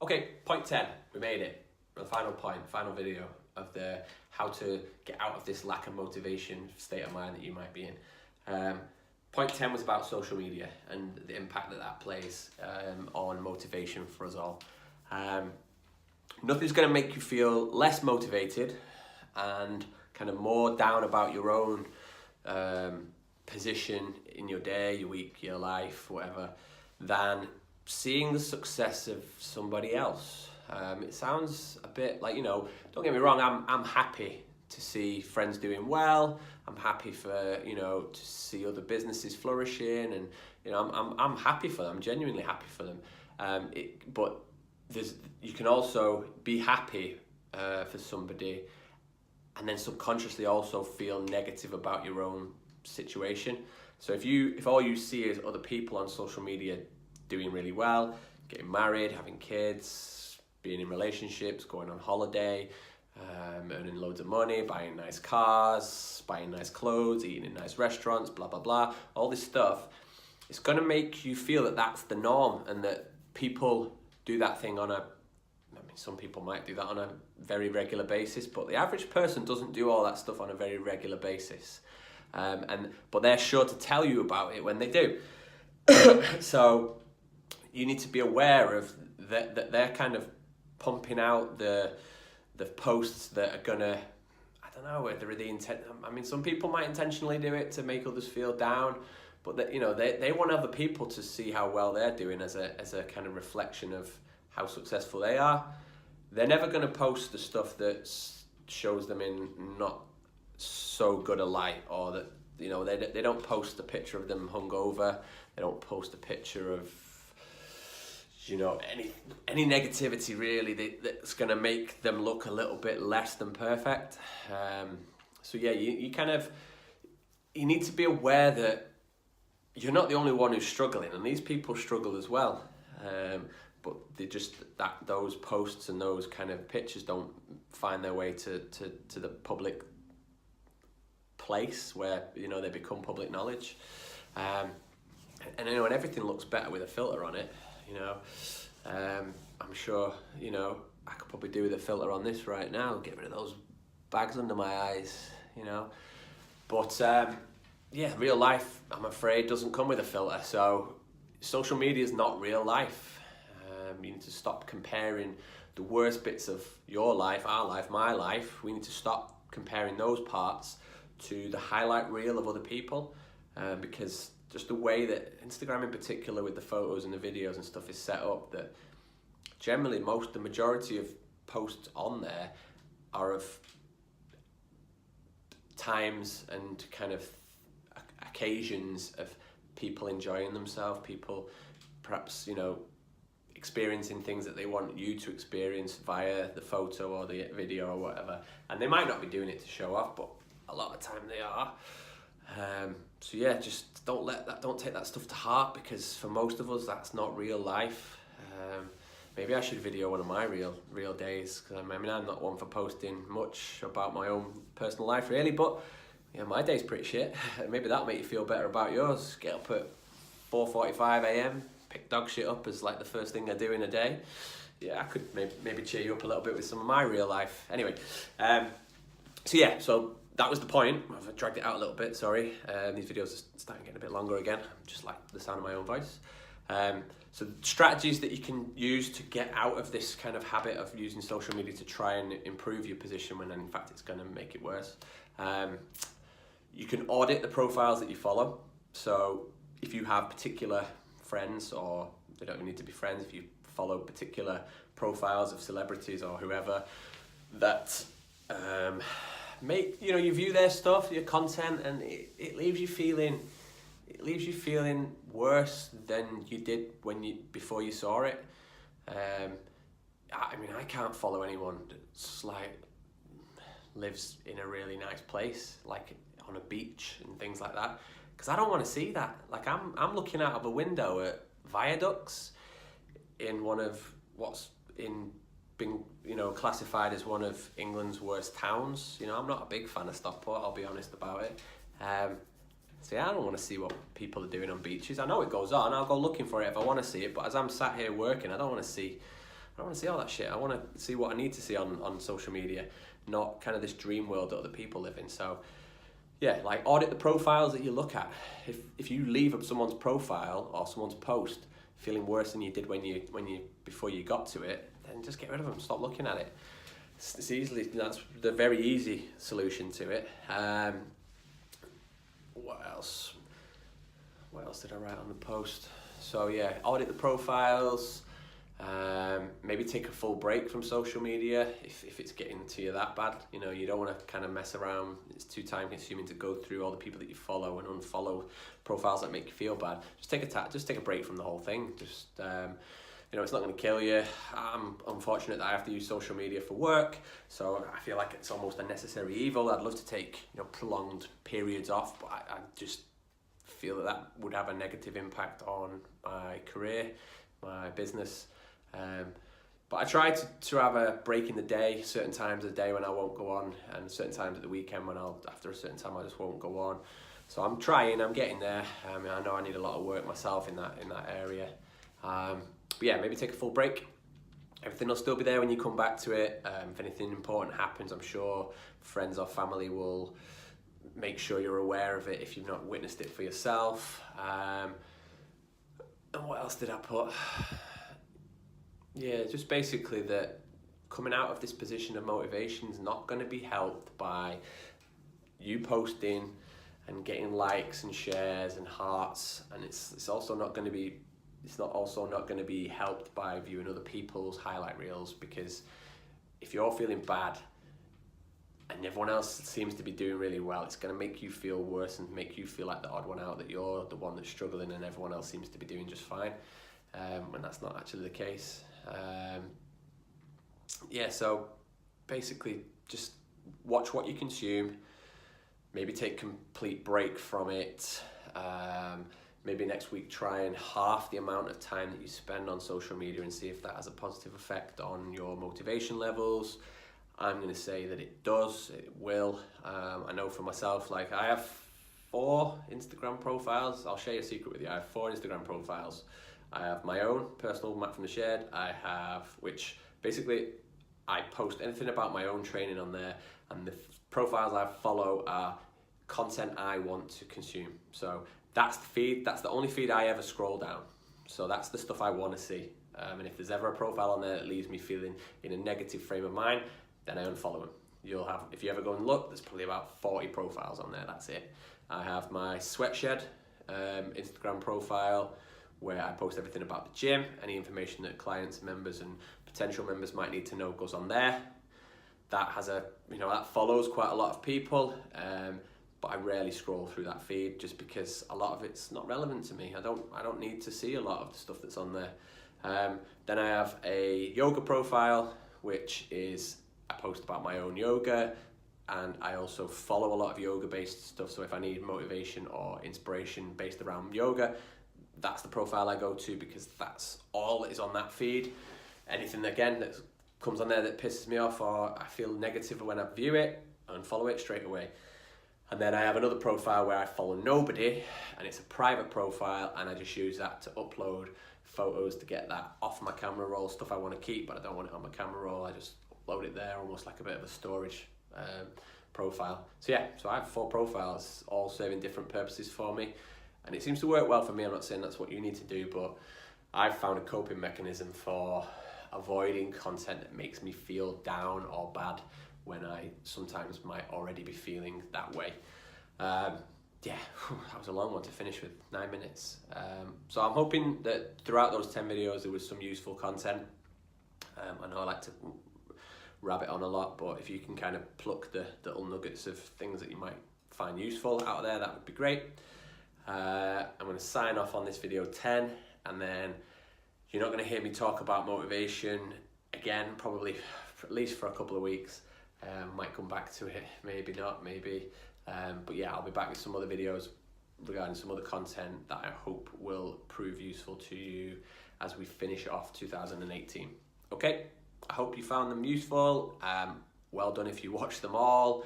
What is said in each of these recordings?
Okay, point 10, we made it. The final point, final video of the how to get out of this lack of motivation state of mind that you might be in. Point 10 was about social media and the impact that that plays on motivation for us all. Nothing's going to make you feel less motivated and kind of more down about your own position in your day, your week, your life, whatever, than seeing the success of somebody else. It sounds a bit like, don't get me wrong, I'm happy to see friends doing well. I'm happy for, to see other businesses flourishing, and, I'm happy for them, genuinely happy for them. But you can also be happy for somebody and then subconsciously also feel negative about your own situation. So if all you see is other people on social media doing really well, getting married, having kids, being in relationships, going on holiday, earning loads of money, buying nice cars, buying nice clothes, eating in nice restaurants, blah, blah, blah, all this stuff, it's going to make you feel that that's the norm and that people do that thing some people might do that on a very regular basis, but the average person doesn't do all that stuff on a very regular basis. But they're sure to tell you about it when they do. So you need to be aware of that they're kind of pumping out the posts that are gonna, I don't know whether the intent. I mean, some people might intentionally do it to make others feel down, but they want other people to see how well they're doing as a kind of reflection of how successful they are. They're never going to post the stuff that shows them in not so good a light, or that they don't post a picture of them hungover. They don't post a picture of any negativity really that's going to make them look a little bit less than perfect. So yeah, you need to be aware that you're not the only one who's struggling, and these people struggle as well. But they just those posts and those kind of pictures don't find their way to the public place where they become public knowledge. And everything looks better with a filter on it. I'm sure I could probably do with a filter on this right now, get rid of those bags under my eyes. But yeah, real life, I'm afraid, doesn't come with a filter. So social media is not real life. You need to stop comparing the worst bits of your life, our life, my life. We need to stop comparing those parts to the highlight reel of other people, because just the way that Instagram in particular, with the photos and the videos and stuff, is set up, that generally the majority of posts on there are of times and kind of occasions of people enjoying themselves, people perhaps experiencing things that they want you to experience via the photo or the video or whatever. And they might not be doing it to show off, but a lot of the time they are. So yeah, just don't take that stuff to heart, because for most of us that's not real life. Maybe I should video one of my real days, because I'm not one for posting much about my own personal life really, but yeah, my day's pretty shit. Maybe that'll make you feel better about yours. Get up at 4:45 a.m, pick dog shit up as like the first thing I do in a day. Yeah, I could maybe cheer you up a little bit with some of my real life. Anyway, so that was the point. I've dragged it out a little bit, sorry. These videos are starting getting a bit longer again. I just like the sound of my own voice. So strategies that you can use to get out of this kind of habit of using social media to try and improve your position when in fact it's going to make it worse. You can audit the profiles that you follow. So if you have particular friends, or they don't even need to be friends, if you follow particular profiles of celebrities or whoever that you view their stuff, your content, and it leaves you feeling worse than you did before you saw it. I can't follow anyone that's like lives in a really nice place, like on a beach and things like that, because I don't want to see that. Like I'm looking out of a window at viaducts in one of what's been classified as one of England's worst towns. I'm not a big fan of Stockport, I'll be honest about it. So yeah, I don't want to see what people are doing on beaches. I know it goes on, I'll go looking for it if I want to see it, but as I'm sat here working, I don't want to see I don't want to see all that shit. I want to see what I need to see on social media, not kind of this dream world that other people live in. So yeah, like audit the profiles that you look at. If you leave up someone's profile or someone's post feeling worse than you did when you before you got to it, then just get rid of them. Stop looking at it. It's easily, that's the very easy solution to it. What else? What else did I write on the post? So yeah, audit the profiles. Maybe take a full break from social media if it's getting to you that bad. You know, you don't want to kind of mess around. It's too time consuming to go through all the people that you follow and unfollow profiles that make you feel bad. Just take a break from the whole thing. Just you know, it's not going to kill you. I'm unfortunate that I have to use social media for work, so I feel like it's almost a necessary evil. I'd love to take, you know, prolonged periods off, but I just feel that would have a negative impact on my career, my business. But I try to have a break in the day, certain times of the day when I won't go on, and certain times at the weekend when after a certain time I just won't go on. So I'm getting there. I know I need a lot of work myself in that area. But yeah, maybe take a full break. Everything will still be there when you come back to it. If anything important happens, I'm sure friends or family will make sure you're aware of it if you've not witnessed it for yourself. And what else did I put? Yeah, just basically that coming out of this position of motivation is not going to be helped by you posting and getting likes and shares and hearts, and it's also not going to be helped by viewing other people's highlight reels, because if you're feeling bad and everyone else seems to be doing really well, it's going to make you feel worse and make you feel like the odd one out, that you're the one that's struggling and everyone else seems to be doing just fine, when that's not actually the case. Yeah, so basically just watch what you consume, maybe take complete break from it. Maybe next week try and half the amount of time that you spend on social media and see if that has a positive effect on your motivation levels. I'm going to say that it does, it will. I know for myself, like I have 4 Instagram profiles. I'll share a secret with you. I have 4 Instagram profiles. I have my own personal Matt from the Shed. I have, which basically I post anything about my own training on there, and the profiles I follow are content I want to consume. So that's the feed. That's the only feed I ever scroll down. So that's the stuff I want to see. And if there's ever a profile on there that leaves me feeling in a negative frame of mind, then I unfollow them. If you ever go and look, there's probably about 40 profiles on there. That's it. I have my Sweatshed Instagram profile, where I post everything about the gym. Any information that clients, members, and potential members might need to know goes on there. That has that follows quite a lot of people. But I rarely scroll through that feed just because a lot of it's not relevant to me. I don't need to see a lot of the stuff that's on there. Then I have a yoga profile, which is I post about my own yoga, and I also follow a lot of yoga based stuff. So if I need motivation or inspiration based around yoga, that's the profile I go to, because that's all that is on that feed. Anything again that comes on there that pisses me off or I feel negative when I view it, unfollow it straight away. And then I have another profile where I follow nobody, and it's a private profile, and I just use that to upload photos to get that off my camera roll, stuff I want to keep but I don't want it on my camera roll. I just upload it there, almost like a bit of a storage profile. So yeah, so I have 4 profiles, all serving different purposes for me, and it seems to work well for me. I'm not saying that's what you need to do, but I've found a coping mechanism for avoiding content that makes me feel down or bad when I sometimes might already be feeling that way. Yeah, that was a long one to finish with, 9 minutes. So I'm hoping that throughout those 10 videos there was some useful content. I know I like to rabbit on a lot, but if you can kind of pluck the little nuggets of things that you might find useful out there, that would be great. I'm going to sign off on this video 10, and then you're not going to hear me talk about motivation again, probably at least for a couple of weeks. Might come back to it, maybe not, maybe. But yeah, I'll be back with some other videos regarding some other content that I hope will prove useful to you as we finish off 2018. Okay, I hope you found them useful. Well done if you watched them all.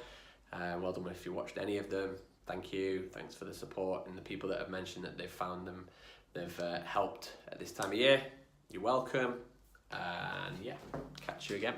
Well done if you watched any of them. Thank you. Thanks for the support, and the people that have mentioned that they've found them, they've helped at this time of year. You're welcome. And yeah, catch you again.